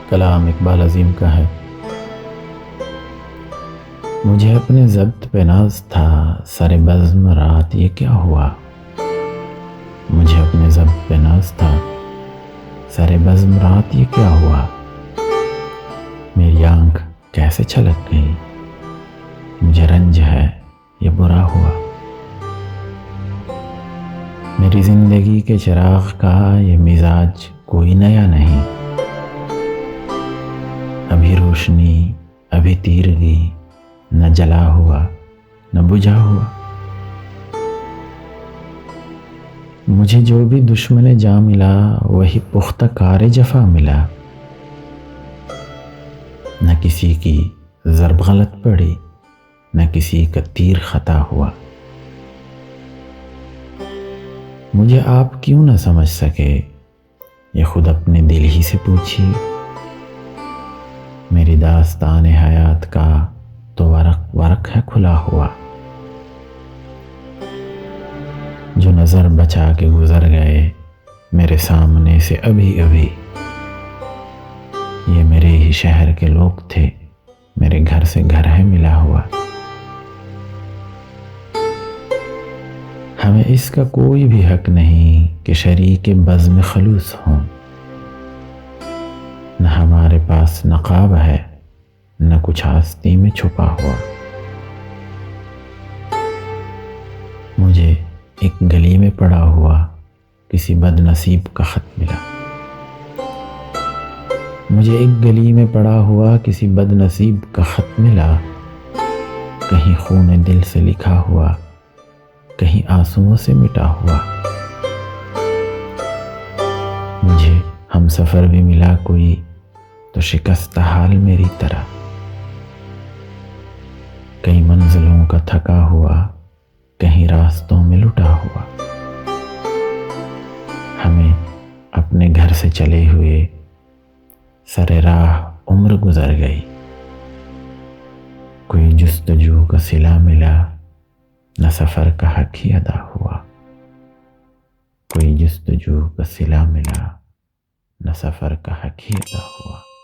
کلام اقبال عظیم کا ہے۔ مجھے اپنے ضبط پہ ناز تھا، سر بزم رات یہ کیا ہوا۔ مجھے اپنے ضبط پہ ناز تھا، سر بزم رات یہ کیا ہوا۔ میری آنکھ کیسے چھلک گئی، مجھے رنج ہے یہ برا ہوا۔ میری زندگی کے چراغ کا یہ مزاج کوئی نیا نہیں، ابھی روشنی ابھی تیرگی، نہ جلا ہوا نہ بجھا ہوا۔ مجھے جو بھی دشمن جاں ملا، وہی پختہ کار جفا ملا۔ نہ کسی کی ضرب غلط پڑی، نہ کسی کا تیر خطا ہوا۔ مجھے آپ کیوں نہ سمجھ سکے، یہ خود اپنے دل ہی سے پوچھیے۔ میری داستان حیات کا تو ورق ہے کھلا ہوا۔ جو نظر بچا کے گزر گئے میرے سامنے سے ابھی ابھی، یہ میرے ہی شہر کے لوگ تھے، میرے گھر سے گھر ہے ملا ہوا۔ ہمیں اس کا کوئی بھی حق نہیں کہ شریک بزم خلوص ہوں، نہ ہمارے پاس نقاب ہے نہ کچھ آستی میں چھپا ہوا۔ مجھے ایک گلی میں پڑا ہوا کسی بد نصیب کا خط ملا۔ مجھے ایک گلی میں پڑا ہوا کسی بد نصیب کا خط ملا، کہیں خون دل سے لکھا ہوا، کہیں آنسوؤں سے مٹا ہوا۔ مجھے ہم سفر بھی ملا کوئی تو شکستہ حال میری طرح، کئی منزلوں کا تھکا ہوا، کہیں راستوں میں لٹا ہوا۔ ہمیں اپنے گھر سے چلے ہوئے سر راہ عمر گزر گئی، کوئی جستجو کا صلہ ملا، نہ سفر کا حق ہی ادا ہوا۔ کوئی جستجو کا صلہ ملا، نہ سفر کا حق ہی ادا ہوا۔